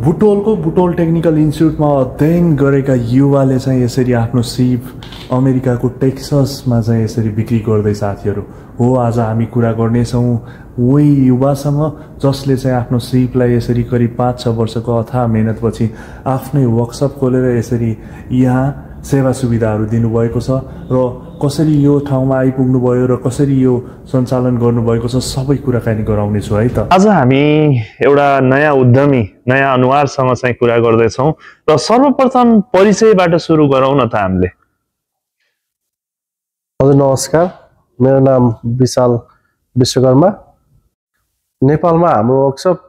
Butwal technical इन्स्टिट्युटमा अध्ययन गरेका युवाले चाहिँ यसरी आफ्नो सिप अमेरिकाको टेक्ससमा चाहिँ यसरी बिक्री गर्दै साथीहरू हो। आज हामी कुरा गर्नेछौँ वही युवासँग जसले चाहिँ आफ्नो सिपलाई यसरी करिब 5-6 वर्षको अथाह मेहनतपछि आफ्नै वर्कसप खोलेर यसरी यहाँ सेवा सुविधाहरू दिनुभएको छ र कसरी यो ठाउँमा आइपुग्नु भयो र कसरी यो सञ्चालन गर्नुभएको छ सबै कुराकानी गराउने छु है त। आज हामी एउटा नयाँ उद्यमी नयाँ अनुहारसँग चाहिँ कुरा गर्दैछौँ र सर्वप्रथम परिचयबाट सुरु गरौँ न त हामीले। हजुर नमस्कार, मेरो नाम विशाल विश्वकर्मा। नेपालमा हाम्रो वर्कसप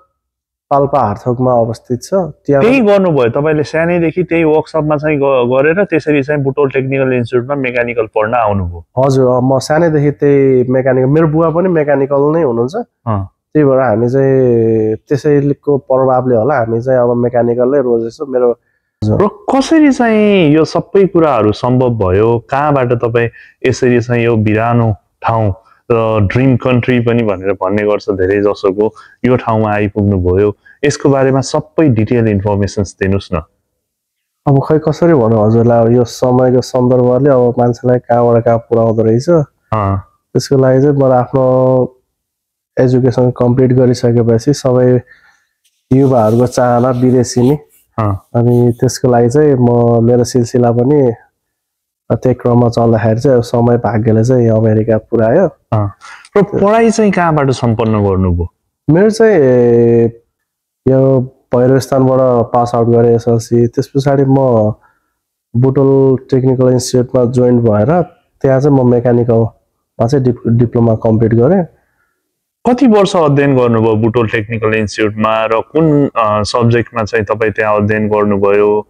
पाल्पा हार्थोकमा अवस्थित छ। त्यही गर्नुभयो तपाईले सानैदेखि त्यही वर्कसपमा चाहिँ गरेर त्यसरी चाहिँ बुटोल टेक्निकल इन्स्टिट्युटमा मेकानिकल पढ्न आउनुभयो? हजुर, म सानैदेखि त्यही मेकानिकल, मेरो बुवा पनि मेकानिकल नै हुनुहुन्छ। त्यही भएर हामी चाहिँ त्यसैको प्रभावले होला हामी चाहिँ अब मेकानिकलै रोजेछौँ। मेरो र कसरी चाहिँ यो सबै कुराहरू सम्भव भयो? कहाँबाट तपाईँ यसरी चाहिँ यो बिरानो ठाउँ र ड्रिम कन्ट्री पनि भनेर भन्ने गर्छ धेरै जसोको, यो ठाउँमा आइपुग्नु भयो? यसको बारेमा सबै डिटेल इन्फर्मेसन्स दिनुस् न। अब खै कसरी भनौँ हजुरलाई, यो समयको सन्दर्भले अब मान्छेलाई कहाँबाट कहाँ पुर्याउँदो रहेछ। त्यसको लागि चाहिँ मैले आफ्नो एजुकेसन कम्प्लिट गरिसकेपछि सबै युवाहरूको चाहना विदेशी नि, अनि त्यसको लागि चाहिँ म मेरो सिलसिला पनि त्यही क्रममा चल्दाखेरि चाहिँ समय भाग्यले चाहिँ अमेरिका पुर्यायो। र पढाइ चाहिँ कहाँबाट सम्पन्न गर्नुभयो? मेरो चाहिँ यो भैरवस्थानबाट पास आउट गरेँ एसएलसी। त्यस पछाडि म बुटोल टेक्निकल इन्स्टिट्युटमा जोइन भएर त्यहाँ चाहिँ म मेकानिकलमा चाहिँ डिप्लोमा कम्प्लिट गरेँ। कति वर्ष अध्ययन गर्नुभयो बुटोल टेक्निकल इन्स्टिट्युटमा र कुन सब्जेक्टमा चाहिँ तपाईँ त्यहाँ अध्ययन गर्नुभयो?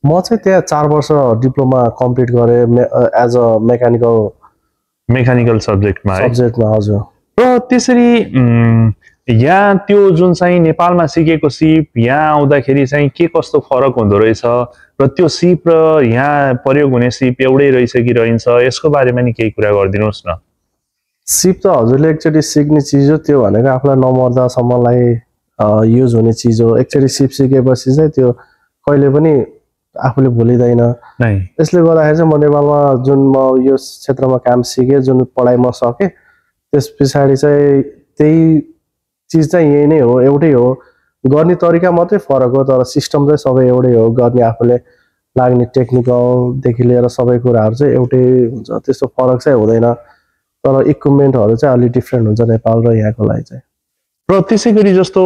म चाहिँ त्यहाँ 4 वर्ष डिप्लोमा कम्प्लिट गरेँ एज अ मेकानिकल सब्जेक्टमा। हजुर। र त्यसरी यहाँ त्यो जुन चाहिँ नेपालमा सिकेको सिप यहाँ आउँदाखेरि चाहिँ के कस्तो फरक हुँदो रहेछ र त्यो सिप र यहाँ प्रयोग हुने सिप एउटै रहेछ कि रहन्छ, यसको बारेमा नि केही कुरा गरिदिनुहोस् न। सिप त हजुरले एकचोटि सिक्ने चिज हो, त्यो भनेको आफूलाई नमर्दासम्मलाई युज हुने चिज हो। एकचोटि सिप सिकेपछि चाहिँ त्यो कहिले पनि आफूले भुलिँदैन। यसले गर्दाखेरि चाहिँ म नेपालमा जुन म यो क्षेत्रमा काम सिकेँ, जुन पढाइ म सकेँ, त्यस पछाडि चाहिँ त्यही चिज चाहिँ यही नै हो, एउटै हो। गर्ने तरिका मात्रै फरक हो तर सिस्टम चाहिँ सबै एउटै हो। गर्ने आफूले लाग्ने टेक्निकलदेखि लिएर सबै कुराहरू चाहिँ एउटै हुन्छ, त्यस्तो फरक चाहिँ हुँदैन। तर इक्विपमेन्टहरू चाहिँ अलिक डिफ्रेन्ट हुन्छ नेपाल र यहाँको लागि चाहिँ। र त्यसै गरी जस्तो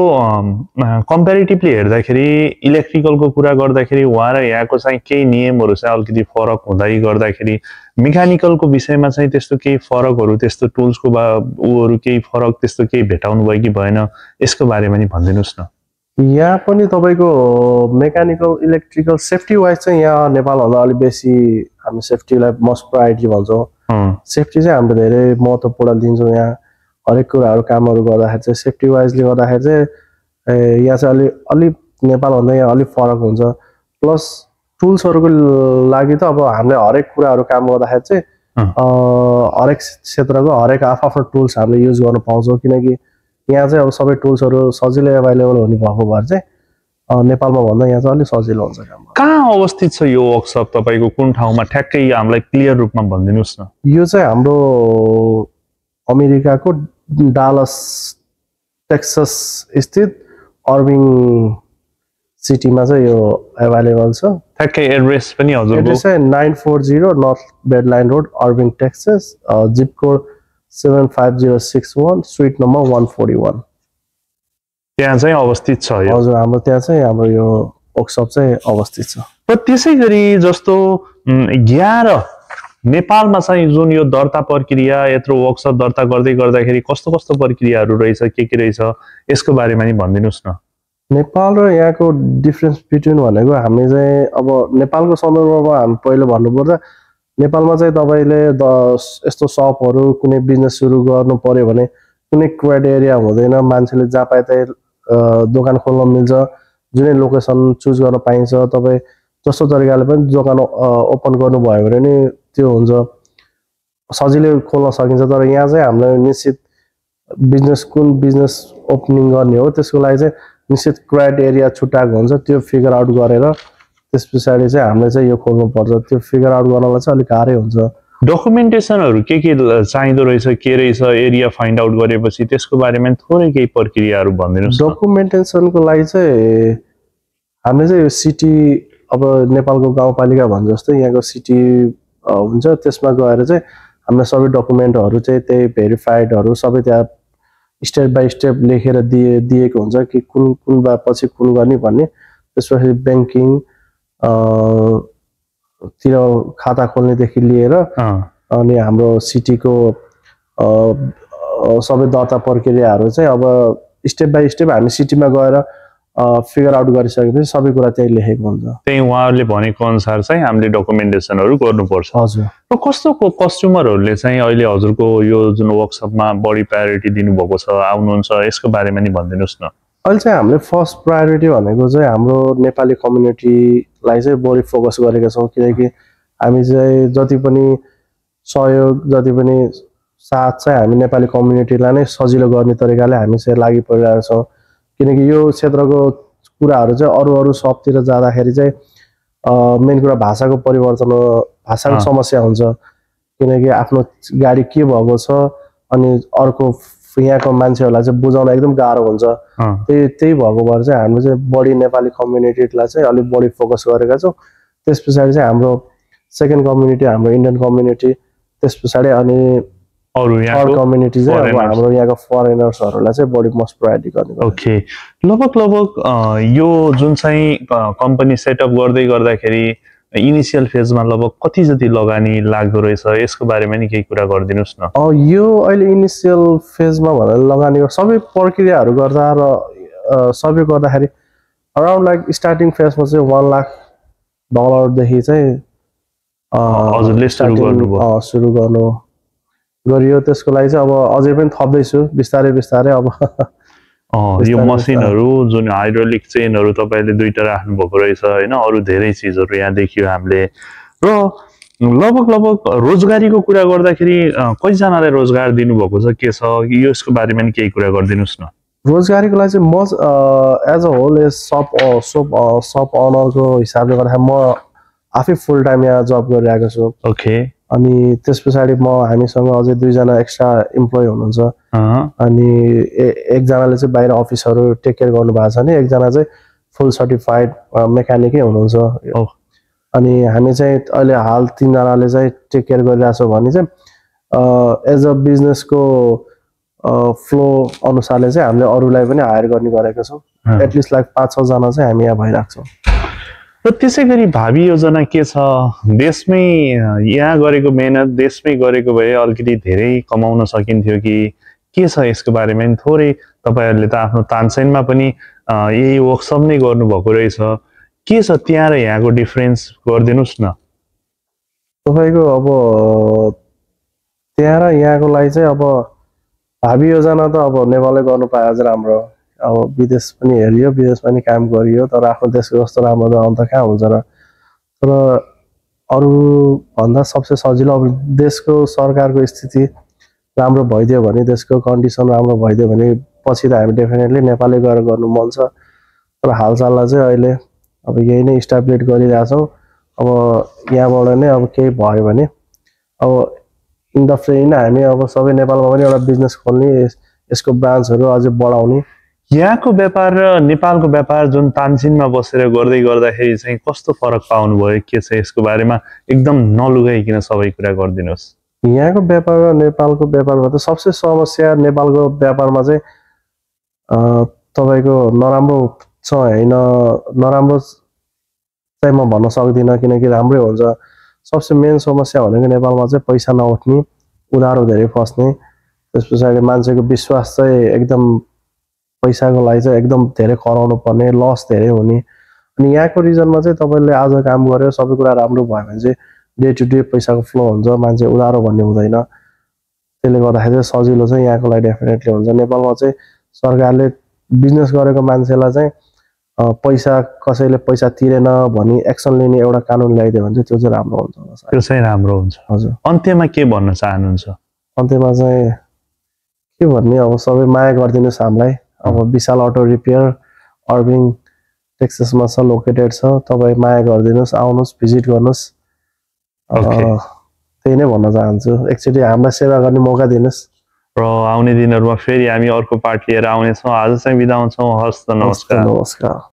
कम्पेरिटिभली हेर्दाखेरि इलेक्ट्रिकलको कुरा गर्दाखेरि उहाँ र यहाँको चाहिँ केही नियमहरू चाहिँ अलिकति फरक हुँदै गर्दाखेरि मेकानिकलको विषयमा चाहिँ त्यस्तो केही फरकहरू, त्यस्तो टुल्सको उहरू केही फरक त्यस्तो केही भेटाउनु भयो कि भएन, यसको बारेमा नि भनिदिनुहोस् न। यहाँ पनि तपाईँको मेकानिकल इलेक्ट्रिकल सेफ्टी वाइज चाहिँ यहाँ नेपालभन्दा अलिक बेसी हामी सेफ्टीलाई मोस्ट प्रायोरिटी भन्छौँ। सेफ्टी चाहिँ हामीले धेरै महत्त्वपूर्ण दिन्छौँ। यहाँ हरेक कुराहरू कामहरू गर्दाखेरि चाहिँ सेफ्टी वाइजले गर्दाखेरि चाहिँ यहाँ चाहिँ अलिक नेपालभन्दा यहाँ अलिक फरक हुन्छ। प्लस टुल्सहरूको लागि त अब हामीले हरेक कुराहरू काम गर्दाखेरि चाहिँ हरेक क्षेत्रको हरेक आफ्नो टुल्स हामीले युज गर्न पाउँछौँ, किनकि यहाँ चाहिँ अब सबै टुल्सहरू सजिलै एभाइलेबल हुने भएको भएर चाहिँ नेपालमा भन्दा यहाँ चाहिँ अलिक सजिलो हुन्छ काम। कहाँ अवस्थित छ यो वर्कसप तपाईँको, कुन ठाउँमा ठ्याक्कै हामीलाई क्लियर रूपमा भनिदिनुहोस् न। यो चाहिँ हाम्रो अमेरिकाको डालस टेक्सस स्थित अर्बिङ सिटीमा चाहिँ यो एभाइलेबल छ। ठ्याक्कै एड्रेस पनि हजुरको? एड्रेस चाहिँ 940 नर्थ बेडलाइन रोड, अर्बिङ Texas, zip code 75061, street number 141। त्यहाँ चाहिँ अवस्थित छ यो? हजुर, हाम्रो त्यहाँ चाहिँ हाम्रो यो वर्कसप चाहिँ अवस्थित छ। र त्यसै गरी जस्तो यहाँ र नेपालमा चाहिँ जुन यो दर्ता प्रक्रिया, यत्रो वर्कसप दर्ता गर्दै गर्दाखेरि कस्तो कस्तो प्रक्रियाहरू रहेछ, के रहेछ, यसको बारेमा नि भनिदिनुहोस् न। नेपाल र यहाँको डिफ्रेन्स बिट्विन भनेको हामी चाहिँ अब नेपालको सन्दर्भमा हामी पहिलो भन्नुपर्दा नेपालमा चाहिँ तपाईँले यस्तो सपहरू कुनै बिजनेस सुरु गर्नु पर्यो भने कुनै क्राइटेरिया हुँदैन। मान्छेले जहाँ पाए त्यही दोकान खोल्न मिल्छ, जुनै लोकेसन चुज गर्न पाइन्छ। तपाईँ जस्तो तरिकाले पनि दोकान ओपन गर्नुभयो भने नि त्यो हुन्छ, सजिलै खोल्न सकिन्छ। तर यहाँ चाहिँ हामीलाई निश्चित बिजनेस कुन बिजनेस ओपनिङ गर्ने हो त्यसको लागि चाहिँ निश्चित क्राइटेरिया छुट्याएको हुन्छ त्यो फिगर आउट गरेर त्यस पछाडि चाहिँ हामीले चाहिँ यो खोल्नुपर्छ त्यो फिगर आउट गर्नलाई चाहिँ अलिक गाह्रै हुन्छ डकुमेन्टेसनहरू के चाहिँदो रहेछ के रहेछ एरिया फाइन्ड आउट गरेपछि त्यसको बारेमा थोरै केही प्रक्रियाहरू भनिदिनुहोस् डकुमेन्टेसनको लागि चाहिँ हामीले चाहिँ यो सिटी अब नेपालको गाउँपालिका भन्छ जस्तै यहाँको सिटी हुन्छ त्यसमा गएर चाहिँ हामीले सबै डकुमेन्टहरू चाहिँ त्यही भेरिफाइडहरू सबै त्यहाँ स्टेप बाई स्टेप लेखेर दिएको हुन्छ कि कुन पछि कुन गर्ने भन्ने त्यसपछि ब्याङ्किङ तिर खाता खोल्नेदेखि लिएर अनि हाम्रो सिटीको सबै दर्ता प्रक्रियाहरू चाहिँ अब स्टेप बाई स्टेप हामी सिटीमा गएर फिगर आउट गरिसकेपछि सबै कुरा त्यही लेखेको हुन्छ त्यही उहाँहरूले भनेको अनुसार चाहिँ हामीले डकुमेन्टेसनहरू गर्नुपर्छ हजुर र कस्तो कस्टमरहरूले चाहिँ अहिले हजुरको यो जुन वर्कसपमा बढी प्रायोरिटी दिनुभएको छ आउनुहुन्छ यसको बारेमा नि भनिदिनुहोस् न अहिले चाहिँ हामीले फर्स्ट प्रायोरिटी भनेको चाहिँ हाम्रो नेपाली कम्युनिटीलाई चाहिँ बढी फोकस गरेका छौँ किनकि हामी चाहिँ जति पनि सहयोग जति पनि साथ चाहिँ हामी नेपाली कम्युनिटीलाई नै सजिलो गर्ने तरिकाले हामी चाहिँ लागि परिरहेका छौँ किनकि यो क्षेत्रको कुराहरू चाहिँ अरू सबतिर जाँदाखेरि चाहिँ मेन कुरा भाषाको परिवर्तन हो भाषाको समस्या हुन्छ किनकि आफ्नो गाडी के भएको छ अनि अर्को यहाँको मान्छेहरूलाई चाहिँ बुझाउन एकदम गाह्रो हुन्छ त्यही भएको भएर चाहिँ हामीले चाहिँ बढी नेपाली कम्युनिटीलाई चाहिँ अलिक बढी फोकस गरेका छौँ त्यस पछाडि चाहिँ हाम्रो सेकेन्ड कम्युनिटी हाम्रो इन्डियन कम्युनिटी त्यस पछाडि अनि अरू कम्युनिटी चाहिँ अब हाम्रो यहाँको फरेनर्सहरूलाई चाहिँ बढी मोस्ट प्रायोरिटी गर्ने ओके लगभग यो जुन चाहिँ कम्पनी सेटअप गर्दाखेरि इनिसियल फेजमा लगभग कति जति लगानी लाग्दो रहेछ यसको बारेमा नि केही कुरा गरिदिनुहोस् न यो अहिले इनिसियल फेजमा भनेर लगानी सबै प्रक्रियाहरू गर्दा र सबै गर्दाखेरि अराउन्ड लाइक स्टार्टिङ फेजमा चाहिँ $1 लाख चाहिँ हजुरले सुरु गर्नु गरियो त्यसको लागि चाहिँ अब अझै पनि थप्दैछु बिस्तारै अब यो मसिनहरू जुन हाइड्रोलिक चेनहरू तपाईँले दुईटा राख्नु भएको रहेछ हैन अरू धेरै चीजहरू यहाँ देखियो हामीले र लगभग रोजगारीको कुरा गर्दाखेरि कतिजनालाई रोजगार दिनुभएको छ के छ यसको बारेमा नि केही कुरा गरिदिनुहोस् न रोजगारीको लागि चाहिँ म एज अ होल सप अनरको हिसाबले गर्दा म आफै फुल टाइम यहाँ जब गरिरहेको छु ओके अनि त्यस पछाडि हामीसँग अझै 2 जना एक्स्ट्रा इम्प्लोइ हुनुहुन्छ अनि एकजनाले चाहिँ बाहिर अफिसहरू टेक केयर गर्नु भएको छ भने एकजना चाहिँ फुल सर्टिफाइड मेकानिकै हुनुहुन्छ अनि हामी चाहिँ अहिले हाल 3 जनाले चाहिँ टेक केयर गरिरहेछौँ भने चाहिँ एज अ बिजनेसको फ्लो अनुसारले चाहिँ हामीले अरूलाई पनि हायर गर्ने गरेका छौँ एटलिस्ट लाइक 5-6 जना चाहिँ हामी यहाँ भइरहेको छौँ र त्यसै गरी भावी योजना के छ देशमै यहाँ गरेको मेहनत देशमै गरेको भए अलिकति धेरै कमाउन सकिन्थ्यो कि के छ यसको बारेमा नि थोरै तपाईहरुले त आफ्नो तानसेनमा पनि यही वर्कसप नै गर्नुभएको रहेछ के छ त्यहाँ र यहाँको डिफरेन्स गरिदिनुस् न तपाईको अब त्यहाँ र यहाँको लागि चाहिँ अब भावी योजना त अब नेपालले गर्नु पाए अझ राम्रो अब विदेश पनि हेरियो विदेशमा पनि काम गरियो तर आफ्नो देशको जस्तो राम्रो त अन्त कहाँ हुन्छ र तर अरू भन्दा सबसे सजिलो अब देशको सरकारको स्थिति राम्रो भइदियो भने देशको कन्डिसन राम्रो भइदियो भने पछि त हामी डेफिनेटली नेपालले गएर गर्नु मन छ तर हालचाललाई चाहिँ अहिले अब यही नै स्ट्याब्लिट गरिरहेछौँ अब यहाँबाट नै अब केही भयो भने अब इन द फ्री नै हामी अब सबै नेपालमा पनि एउटा बिजनेस खोल्ने यसको ब्रान्चहरू अझै बढाउने यहाँको व्यापार र नेपालको व्यापार जुन तानसेनमा बसेर गर्दाखेरि चाहिँ कस्तो फरक पाउनु भयो के छ यसको बारेमा एकदम नलुगाइकिन सबै कुरा गरिदिनुहोस् यहाँको व्यापार र नेपालको व्यापारमा त सबसे समस्या नेपालको व्यापारमा चाहिँ तपाईको नराम्रो छ हैन नराम्रो चाहिँ म भन्न सक्दिनँ किनकि राम्रै हुन्छ सबसे मेन समस्या भनेको नेपालमा चाहिँ पैसा नउठ्ने उधारो धेरै फस्ने त्यसपछि मान्छेको विश्वास चाहिँ एकदम पैसाको लागि चाहिँ एकदम धेरै कराउनु पर्ने लस धेरै हुने अनि यहाँको रिजनमा चाहिँ तपाईले आज काम गर्यो सबै कुरा राम्रो भयो भने चाहिँ डे टु डे पैसाको फ्लो हुन्छ मान्छे उधारो भन्ने हुँदैन त्यसले गर्दाखेरि चाहिँ सजिलो चाहिँ यहाँको लागि डेफिनेटली हुन्छ नेपालमा चाहिँ सरकारले बिजनेस गरेको मान्छेलाई चाहिँ पैसा कसैले पैसा तिरेन भनी एक्सन लिने एउटा कानुन ल्याइदियो भने चाहिँ त्यो चाहिँ राम्रो हुन्छ त्यो चाहिँ राम्रो हुन्छ हजुर अन्त्यमा के भन्न चाहनुहुन्छ अन्त्यमा चाहिँ के भन्ने अब सबै माया गरिदिनुस् हामीलाई अब विशाल अटो रिपेयर अर्बिङ टेक्सासमा छ, लोकेटेड छ। तपाईँ माया गरिदिनुहोस्, आउनुहोस्, भिजिट गर्नुहोस्। त्यही नै भन्न चाहन्छु। एकचोटि हामीलाई सेवा गर्ने मौका दिनुहोस् र आउने दिनहरूमा फेरि हामी अर्को पार्ट लिएर आउनेछौँ। आज चाहिँ बिदा हुन्छौँ। हस् त, नमस्कार। नमस्कार।